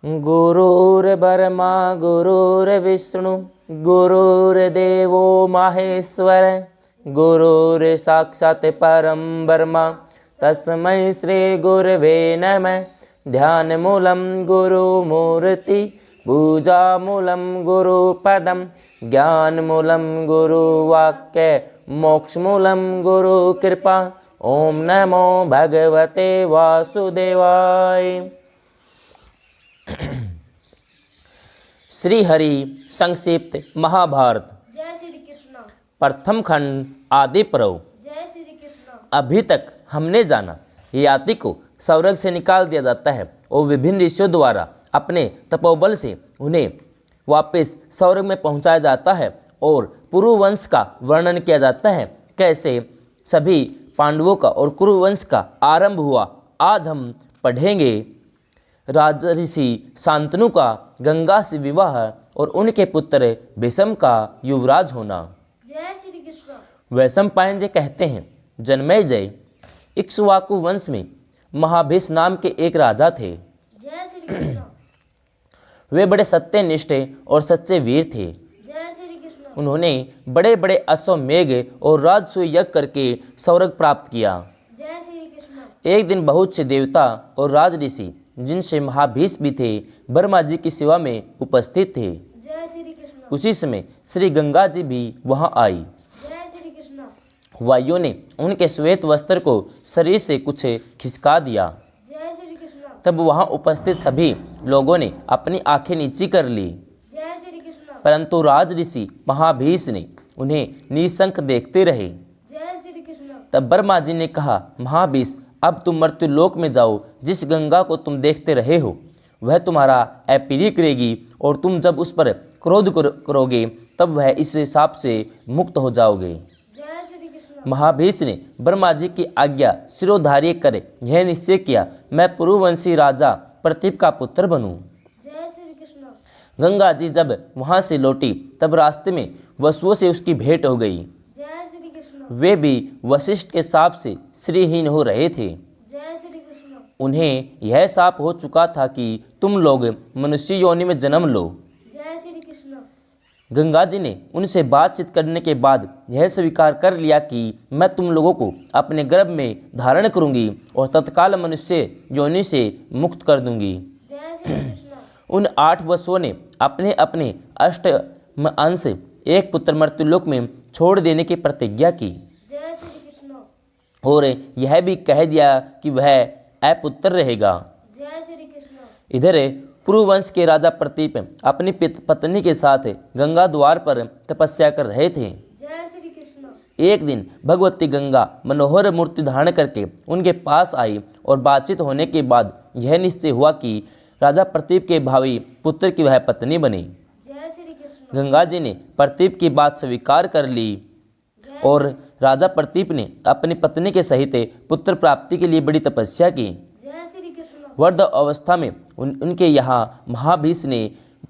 गुरुर्ब्रह्मा गुरुर्विष्णु गुरुर्देवो माहेश्वर गुरुर्साक्षात् परं ब्रह्म तस्मै श्री गुरवे नमः। ध्यानमूलं गुरुमूर्ति पूजामूलं गुरुपदं ज्ञानमूलं गुरुवाक्य मोक्षमूलं गुरुकृपा। ओम नमो भगवते वासुदेवाय। श्री हरि संक्षिप्त महाभारत जय श्री कृष्ण। प्रथम खंड आदि पर्व। जय श्री कृष्ण। अभी तक हमने जाना याति को स्वर्ग से निकाल दिया जाता है और विभिन्न ऋषियों द्वारा अपने तपोबल से उन्हें वापस स्वर्ग में पहुंचाया जाता है और पुरुवंश का वर्णन किया जाता है, कैसे सभी पांडवों का और कुरुवंश का आरंभ हुआ। आज हम पढ़ेंगे राजऋषि शांतनु का गंगा से विवाह और उनके पुत्र भीष्म का युवराज होना। जय श्री कृष्ण। वैशंपायन जी कहते हैं, जन्मेजय इक्ष्वाकु वंश में महाभीष नाम के एक राजा थे। जय श्री कृष्ण। वे बड़े सत्यनिष्ठ और सच्चे वीर थे। जय श्री कृष्ण। उन्होंने बड़े बड़े अश्वमेघ और राजसूय यज्ञ करके स्वर्ग प्राप्त किया। जय श्री कृष्ण। एक दिन बहुत से देवता और राजऋषि, जिनसे महाभीष भी थे, ब्रह्मा जी की सेवा में उपस्थित थे। जय श्री कृष्ण। उसी समय श्री गंगा जी भी वहां आई। जय श्री कृष्ण। वायु ने उनके श्वेत वस्त्र को शरीर से कुछ खिसका दिया। जय श्री कृष्ण। तब वहां उपस्थित सभी लोगों ने अपनी आंखें नीची कर ली, जय श्री कृष्ण। परंतु राज ऋषि महाभीष ने उन्हें निशंक देखते रहे। जय श्री कृष्ण। तब ब्रह्मा जी ने कहा, महाभीष, अब तुम मृत्यु लोक में जाओ। जिस गंगा को तुम देखते रहे हो वह तुम्हारा अपीरी करेगी और तुम जब उस पर क्रोध करोगे तब वह इस शाप से मुक्त हो जाओगे। जय श्री कृष्ण। महाभीष ने ब्रह्मा जी की आज्ञा शिरोधार्य कर यह निश्चय किया, मैं पुरुवंशी राजा प्रतीप का पुत्र बनूं। जय श्री कृष्ण। गंगा जी जब वहां से लौटी तब रास्ते में वसुओं से उसकी भेंट हो गई। जय श्री कृष्ण। वे भी वशिष्ठ के शाप से श्रीहीन हो रहे थे। जय श्री कृष्ण। उन्हें यह शाप हो चुका था कि तुम लोग मनुष्य योनि में जन्म लो। जय श्री कृष्ण। गंगा जी ने उनसे बातचीत करने के बाद यह स्वीकार कर लिया कि मैं तुम लोगों को अपने गर्भ में धारण करूंगी और तत्काल मनुष्य योनि से मुक्त कर दूंगी। जय श्री कृष्ण। उन 8 वसुओं ने अपने अपने अष्टम अंश एक पुत्र मृत्युलोक में छोड़ देने की प्रतिज्ञा की जय श्री कृष्ण। और यह भी कह दिया कि वह अपुत्र रहेगा। जय श्री कृष्ण। इधर पुरुवंश के राजा प्रतीप अपनी पत्नी के साथ गंगा द्वार पर तपस्या कर रहे थे। जय श्री कृष्ण। एक दिन भगवती गंगा मनोहर मूर्ति धारण करके उनके पास आई और बातचीत होने के बाद यह निश्चय हुआ कि राजा प्रतीप के भावी पुत्र की वह पत्नी बनी। जय श्री कृष्ण। गंगा जी ने प्रतीप की बात स्वीकार कर ली और राजा प्रतीप ने अपनी पत्नी के सहित पुत्र प्राप्ति के लिए बड़ी तपस्या की। जय श्री कृष्ण। वर्ध अवस्था में उनके यहाँ महाभीष ने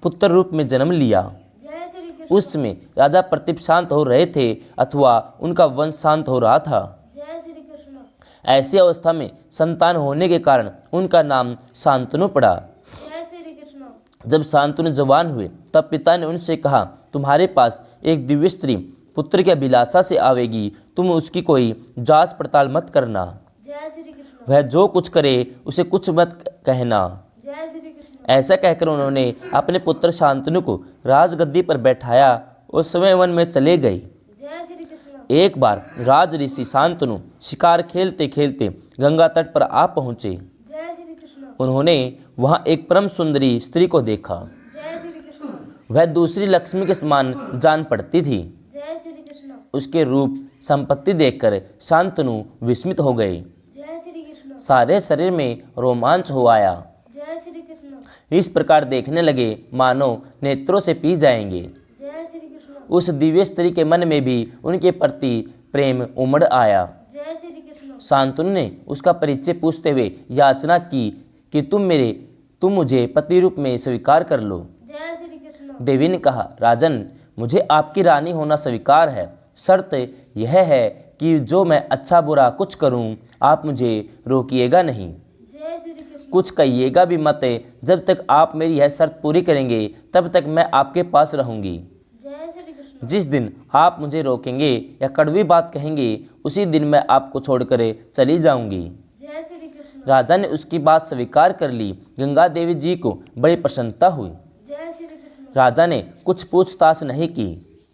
पुत्र रूप में जन्म लिया। जय श्री कृष्ण। उस समय राजा प्रतीप शांत हो रहे थे अथवा उनका वंश शांत हो रहा था। जय श्री कृष्ण। ऐसी अवस्था में संतान होने के कारण उनका नाम शांतनु पड़ा। जय श्री कृष्ण। जब शांतनु जवान हुए तब पिता ने उनसे कहा, तुम्हारे पास एक दिव्य स्त्री पुत्र की अभिलाषा से आवेगी, तुम उसकी कोई जांच पड़ताल मत करना। जय श्री कृष्ण। वह जो कुछ करे उसे कुछ मत कहना। जय श्री कृष्ण। ऐसा कहकर उन्होंने अपने पुत्र शांतनु को राजगद्दी पर बैठाया और स्वयं वन में चले गए। जय श्री कृष्ण। एक बार राज ऋषि शांतनु शिकार खेलते खेलते गंगा तट पर आ पहुंचे। जय श्री कृष्ण। उन्होंने वहां एक परम सुंदरी स्त्री को देखा। जय श्री कृष्ण। वह दूसरी लक्ष्मी के समान जान पड़ती थी। जय श्री कृष्ण। उसके रूप संपत्ति देखकर शांतनु विस्मित हो गए। जय श्री कृष्ण। सारे शरीर में रोमांच हो आया। जय श्री कृष्ण। इस प्रकार देखने लगे मानो नेत्रों से पी जाएंगे। जय श्री कृष्ण। उस दिव्य स्त्री के मन में भी उनके प्रति प्रेम उमड़ आया। जय श्री कृष्ण। शांतनु ने उसका परिचय पूछते हुए याचना की कि तुम मुझे पति रूप में स्वीकार कर लो। जय श्री कृष्ण। देवी ने कहा, राजन, मुझे आपकी रानी होना स्वीकार है, शर्त यह है कि जो मैं अच्छा बुरा कुछ करूं आप मुझे रोकिएगा नहीं। जय श्री कृष्ण। कुछ कहिएगा भी मत। जब तक आप मेरी यह शर्त पूरी करेंगे तब तक मैं आपके पास रहूंगी। जय श्री कृष्ण। जिस दिन आप मुझे रोकेंगे या कड़वी बात कहेंगे उसी दिन मैं आपको छोड़कर चली जाऊंगी। जय श्री कृष्ण। राजा ने उसकी बात स्वीकार कर ली। गंगा देवी जी को बड़ी प्रसन्नता हुई। जय श्री कृष्ण। राजा ने कुछ पूछताछ नहीं की।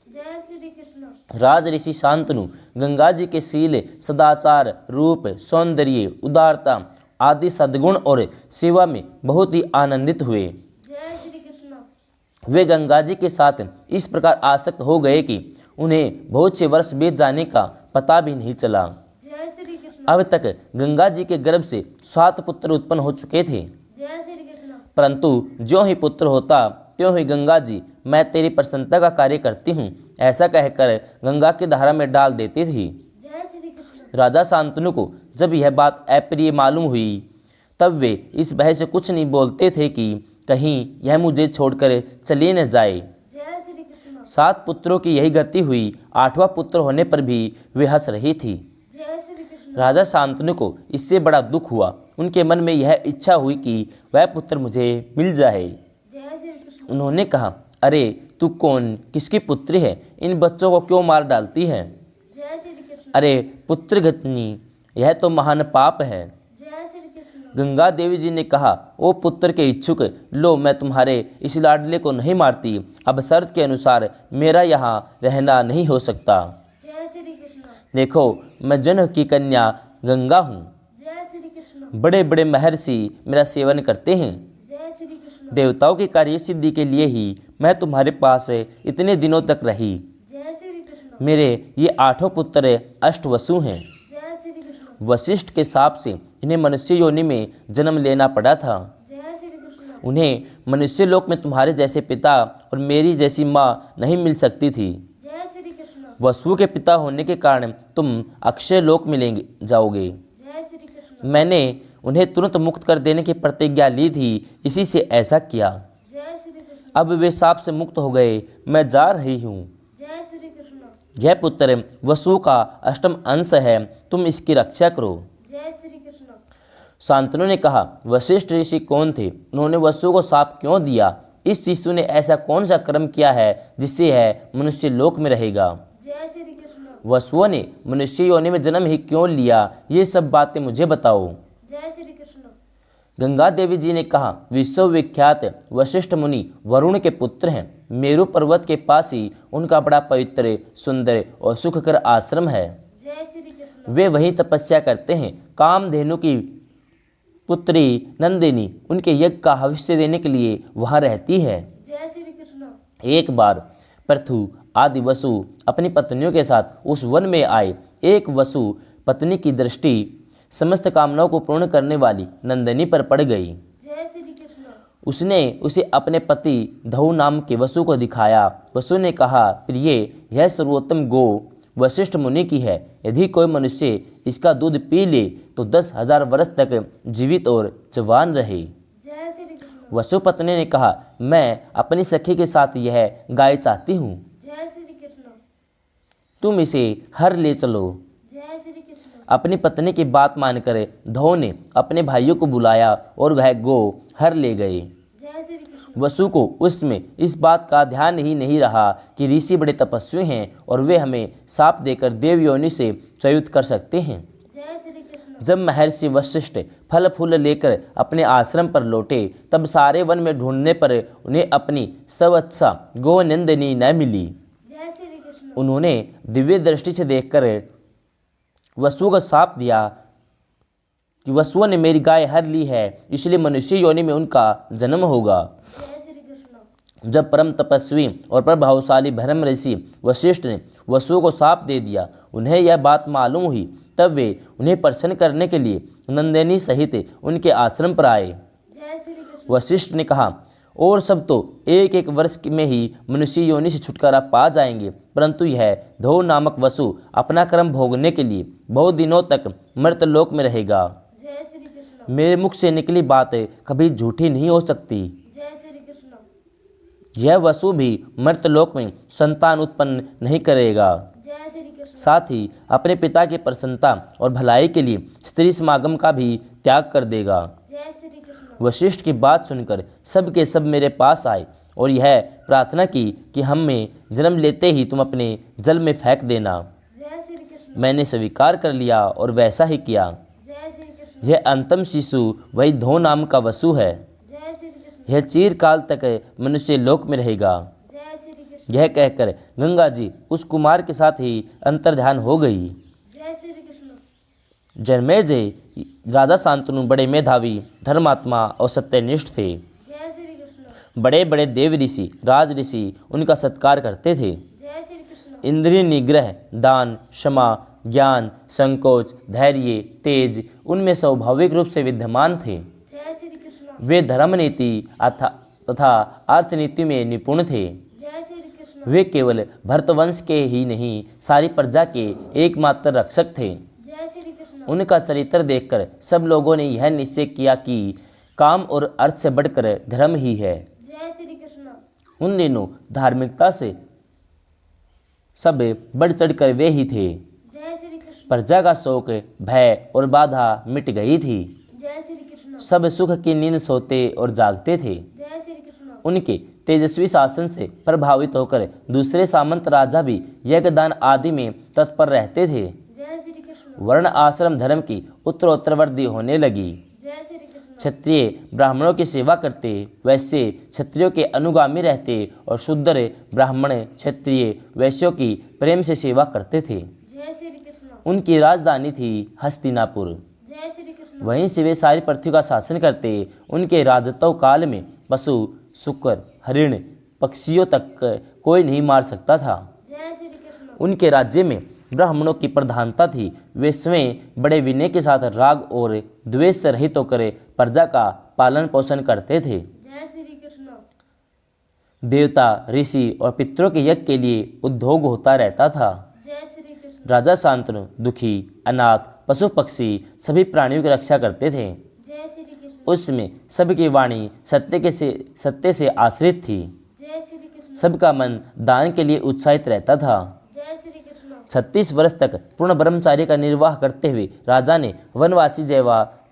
जय श्री कृष्ण। राज ऋषि शांतनु गंगा जी के शील, सदाचार, रूप, सौंदर्य, उदारता आदि सद्गुण और सेवा में बहुत ही आनंदित हुए। जय श्री कृष्ण। वे गंगा जी के साथ इस प्रकार आसक्त हो गए कि उन्हें बहुत से वर्ष बीत जाने का पता भी नहीं चला। जय श्री कृष्ण। अब तक गंगा जी के गर्भ से 7 पुत्र उत्पन्न हो चुके थे, जय श्री कृष्ण। परंतु ज्यों ही पुत्र होता त्यों ही गंगा जी मैं तेरी प्रसन्नता का कार्य करती हूँ ऐसा कहकर गंगा की धारा में डाल देती थी। जय श्री कृष्ण। राजा शांतनु को जब यह बात अप्रिय मालूम हुई तब वे इस भय से कुछ नहीं बोलते थे कि कहीं यह मुझे छोड़कर चली न जाए। जय श्री कृष्ण। 7 पुत्रों की यही गति हुई। 8वां पुत्र होने पर भी वे हंस रही थी। जय श्री कृष्ण। राजा शांतनु को इससे बड़ा दुख हुआ। उनके मन में यह इच्छा हुई कि वह पुत्र मुझे मिल जाए। जय श्री कृष्ण। उन्होंने कहा, अरे तू कौन, किसकी पुत्री है, इन बच्चों को क्यों मार डालती है? जय श्री कृष्ण। अरे पुत्रघतनी, यह तो महान पाप है। जय श्री कृष्ण। गंगा देवी जी ने कहा, ओ पुत्र के इच्छुक, लो मैं तुम्हारे इस लाडले को नहीं मारती। अब शर्त के अनुसार मेरा यहाँ रहना नहीं हो सकता। जय श्री कृष्ण। देखो मैं जनक की कन्या गंगा हूँ। जय श्री कृष्ण। बड़े बड़े महर्षि मेरा सेवन करते हैं। जय श्री कृष्ण। देवताओं की कार्य सिद्धि के लिए ही मैं तुम्हारे पास इतने दिनों तक रही। जय श्री कृष्ण। मेरे ये 8 पुत्र अष्टवसु हैं। जय श्री कृष्ण। वशिष्ठ के शाप से इन्हें मनुष्य योनि में जन्म लेना पड़ा था। जय श्री कृष्ण। उन्हें मनुष्य लोक में तुम्हारे जैसे पिता और मेरी जैसी माँ नहीं मिल सकती थी। जय श्री कृष्ण। वसु के पिता होने के कारण तुम अक्षय लोक में जाओगे। जय श्री कृष्ण। मैंने उन्हें तुरंत मुक्त कर देने की प्रतिज्ञा ली थी, इसी से ऐसा किया। जय श्री कृष्ण। अब वे शाप से मुक्त हो गए। मैं जा रही हूँ। जय श्री कृष्ण। यह पुत्र वसु का अष्टम अंश है, तुम इसकी रक्षा करो। जय श्री कृष्ण। शांतनु ने कहा, वशिष्ठ ऋषि कौन थे? उन्होंने वसु को शाप क्यों दिया? इस शिशु ने ऐसा कौन सा कर्म किया है जिससे यह मनुष्य लोक में रहेगा? जय श्री कृष्ण। वसुओं ने मनुष्य योनि में जन्म ही क्यों लिया? ये सब बातें मुझे बताओ। जय श्री कृष्ण। गंगा देवी जी ने कहा, विश्वविख्यात वशिष्ठ मुनि वरुण के पुत्र हैं। मेरु पर्वत के पास ही उनका बड़ा पवित्र, सुंदर और सुखकर आश्रम है। जय श्री कृष्ण। वे वहीं तपस्या करते हैं। कामधेनु की पुत्री नंदिनी उनके यज्ञ का भविष्य देने के लिए वहाँ रहती है। जय श्री कृष्ण। एक बार पृथु आदि वसु अपनी पत्नियों के साथ उस वन में आए। एक वसु पत्नी की दृष्टि समस्त कामनाओं को पूर्ण करने वाली नंदिनी पर पड़ गई। जय श्री कृष्ण। उसने उसे अपने पति धऊ नाम के वसु को दिखाया। वसु ने कहा, प्रिय, यह सर्वोत्तम गो वशिष्ठ मुनि की है। यदि कोई मनुष्य इसका दूध पी ले तो 10,000 वर्ष तक जीवित और जवान रहे। जय श्री कृष्ण। वसु पत्नी ने कहा, मैं अपनी सखी के साथ यह गाय चाहती हूँ। जय श्री कृष्ण। तुम इसे हर ले चलो। जय श्री कृष्ण। अपनी पत्नी की बात मानकर धौ ने अपने भाइयों को बुलाया और वह गो हर ले गए। जय श्री कृष्ण। वसु को उसमें इस बात का ध्यान ही नहीं रहा कि ऋषि बड़े तपस्वी हैं और वे हमें शाप देकर देव योनि से च्युत कर सकते हैं। जय श्री कृष्ण। जब महर्षि वशिष्ठ फल फूल लेकर अपने आश्रम पर लौटे तब सारे वन में ढूंढने पर उन्हें अपनी सवत्सा गोनंदिनी न मिली। जय श्री कृष्ण। उन्होंने दिव्य दृष्टि से देखकर वसु को शाप दिया कि वसुओं ने मेरी गाय हर ली है, इसलिए मनुष्य योनि में उनका जन्म होगा। जय श्री कृष्ण। जब परम तपस्वी और प्रभावशाली ब्रह्म ऋषि वशिष्ठ ने वसुओं को शाप दे दिया, उन्हें यह बात मालूम हुई, तब वे उन्हें प्रसन्न करने के लिए नंदिनी सहित उनके आश्रम पर आए। जय श्री कृष्ण। वशिष्ठ ने कहा, और सब तो 1-1 वर्ष में ही मनुष्य योनि से छुटकारा पा जाएंगे, परंतु यह धौ नामक वसु अपना कर्म भोगने के लिए बहुत दिनों तक मर्तलोक में रहेगा। जय श्री कृष्ण। मेरे मुख से निकली बात कभी झूठी नहीं हो सकती। जय श्री कृष्ण। यह वसु भी मर्तलोक में संतान उत्पन्न नहीं करेगा। जय श्री कृष्ण। साथ ही अपने पिता की प्रसन्नता और भलाई के लिए स्त्री समागम का भी त्याग कर देगा। जय श्री कृष्ण। वशिष्ठ की बात सुनकर सब के सब मेरे पास आए और यह प्रार्थना की कि हमें जन्म लेते ही तुम अपने जल में फेंक देना। जय श्री कृष्ण। मैंने स्वीकार कर लिया और वैसा ही किया। जय श्री कृष्ण। यह अंतिम शिशु वही धो नाम का वसु है। जय श्री कृष्ण। यह चिरकाल तक मनुष्य लोक में रहेगा। जय श्री कृष्ण। यह कहकर गंगा जी उस कुमार के साथ ही अंतर्ध्यान हो गई। जय श्री कृष्ण। जन्मेजय राजा शांतनु बड़े मेधावी, धर्मात्मा और सत्यनिष्ठ थे। जय श्री कृष्ण। बड़े बड़े देव ऋषि, राज ऋषि उनका सत्कार करते थे। जय श्री कृष्ण। इंद्रिय निग्रह, दान, क्षमा, ज्ञान, संकोच, धैर्य, तेज उनमें स्वाभाविक रूप से विद्यमान थे। जय श्री कृष्ण। वे धर्म नीति तथा अर्थनीति में निपुण थे। जय श्री कृष्ण। वे केवल भरतवंश के ही नहीं, सारी प्रजा के एकमात्र रक्षक थे। जय श्री कृष्ण। उनका चरित्र देखकर सब लोगों ने यह निश्चय किया कि काम और अर्थ से बढ़कर धर्म ही है। जय श्री कृष्ण। उन दिनों धार्मिकता से सब बढ़ चढ़कर वे ही थे। जय श्री कृष्ण। प्रजा का शोक, भय और बाधा मिट गई थी। जय श्री कृष्ण। सब सुख की नींद सोते और जागते थे। जय श्री कृष्ण। उनके तेजस्वी शासन से प्रभावित होकर दूसरे सामंत राजा भी यज्ञदान आदि में तत्पर रहते थे। जय श्री कृष्ण। वर्ण आश्रम धर्म की उत्तरोत्तर वृद्धि होने लगी। जय श्री कृष्ण। क्षत्रिय ब्राह्मणों की सेवा करते, वैश्य क्षत्रियों के अनुगामी रहते और शूद्र ब्राह्मण क्षत्रिय वैश्यों की प्रेम से सेवा करते थे। जय श्री कृष्ण। उनकी राजधानी थी हस्तिनापुर। जय श्री कृष्ण। वहीं से वे सारी पृथ्वी का शासन करते। उनके राजत्व काल में पशु, शुक्र, हरिण, पक्षियों तक कोई नहीं मार सकता था। जय श्री कृष्ण। उनके राज्य में ब्राह्मणों की प्रधानता थी। वे स्वयं बड़े विनय के साथ राग और द्वेष से रहित होकर प्रजा का पालन पोषण करते थे। जय श्री कृष्ण। देवता, ऋषि और पितरों के यज्ञ के लिए उद्योग होता रहता था। जय श्री कृष्ण। राजा शांतनु दुखी, अनाथ, पशु पक्षी सभी प्राणियों की रक्षा करते थे। जय श्री कृष्ण। उसमें सबकी वाणी सत्य से आश्रित थी। जय श्री कृष्ण। सबका मन दान के लिए उत्साहित रहता था। जय श्री कृष्ण। 36 वर्ष तक पूर्ण ब्रह्मचारी का निर्वाह करते हुए राजा ने वनवासी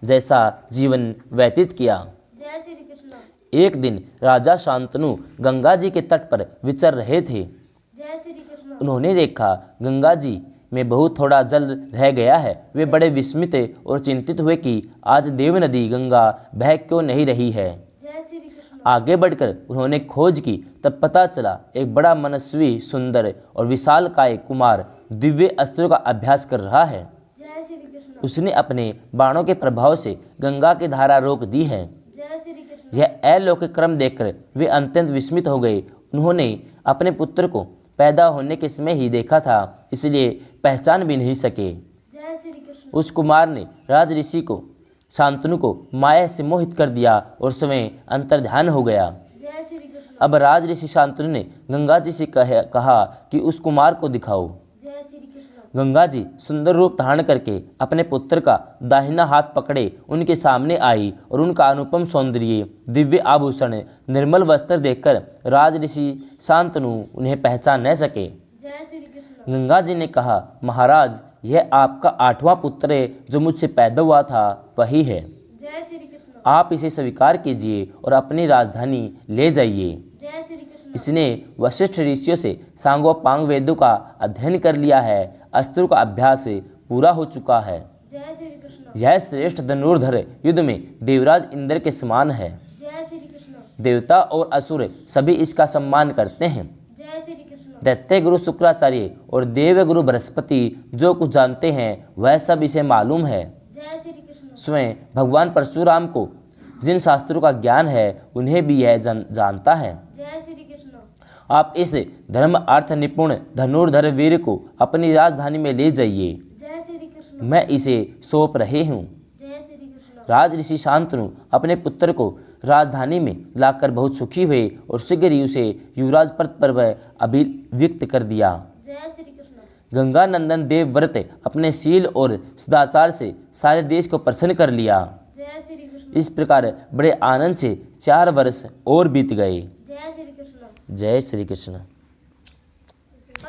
जैसा जीवन व्यतीत किया। जय श्री कृष्ण। एक दिन राजा शांतनु गंगा जी के तट पर विचर रहे थे। जय श्री कृष्ण। उन्होंने देखा गंगा जी में बहुत थोड़ा जल रह गया है। वे बड़े विस्मित और चिंतित हुए कि आज देव नदी गंगा बह क्यों नहीं रही है। जय श्री कृष्ण। आगे बढ़कर उन्होंने खोज की, तब पता चला एक बड़ा मनस्वी, सुंदर और विशालकाय कुमार दिव्य अस्त्रों का अभ्यास कर रहा है। जय श्री कृष्ण। उसने अपने बाणों के प्रभाव से गंगा की धारा रोक दी है। जय श्री कृष्ण। यह अलौकिक क्रम देखकर वे अत्यंत विस्मित हो गए। उन्होंने अपने पुत्र को पैदा होने के समय ही देखा था, इसलिए पहचान भी नहीं सके। जय श्री कृष्ण। उस कुमार ने राज ऋषि को शांतनु को माया से मोहित कर दिया और स्वयं अंतर्ध्यान हो गया। जय श्री कृष्ण। अब राज ऋषि शांतनु ने गंगा जी से कहा कि उस कुमार को दिखाओ। जय श्री कृष्ण। गंगा जी सुंदर रूप धारण करके अपने पुत्र का दाहिना हाथ पकड़े उनके सामने आई और उनका अनुपम सौंदर्य, दिव्य आभूषण, निर्मल वस्त्र देखकर राज ऋषि शांतनु उन्हें पहचान न सके। जय श्री कृष्ण। गंगा जी ने कहा, महाराज यह आपका 8वां पुत्र है जो मुझसे पैदा हुआ था, वही है। जय श्री कृष्ण। आप इसे स्वीकार कीजिए और अपनी राजधानी ले जाइए। जय श्री कृष्ण। इसने वशिष्ठ ऋषियों से सांगोपांग वेदों का अध्ययन कर लिया है। अस्त्रों का अभ्यास पूरा हो चुका है। जय श्री कृष्ण। यह श्रेष्ठ धनुर्धर युद्ध में देवराज इंद्र के समान है। जय श्री कृष्ण। देवता और असुर सभी इसका सम्मान करते हैं। जय श्री कृष्ण। दैत्य गुरु शुक्राचार्य और देव गुरु बृहस्पति जो कुछ जानते हैं वह सब इसे मालूम है। जय श्री कृष्ण। स्वयं भगवान परशुराम को जिन शास्त्रों का ज्ञान है उन्हें भी यह जानता है। जय श्री कृष्ण। आप इस धर्म अर्थ निपुण धनुर्धर वीर को अपनी राजधानी में ले जाइए। जय श्री कृष्ण। मैं इसे सौंप रहे हूँ। जय श्री कृष्ण। राज ऋषि शांतनु अपने पुत्र को राजधानी में लाकर बहुत सुखी हुए और शीघ्र ही उसे युवराज पद पर अभिव्यक्त कर दिया। जय श्री कृष्ण। गंगा नंदन देवव्रत अपने शील और सदाचार से सारे देश को प्रसन्न कर लिया। जय श्री कृष्ण। इस प्रकार बड़े आनंद से 4 वर्ष और बीत गए। जय श्री कृष्ण। जय श्री कृष्ण।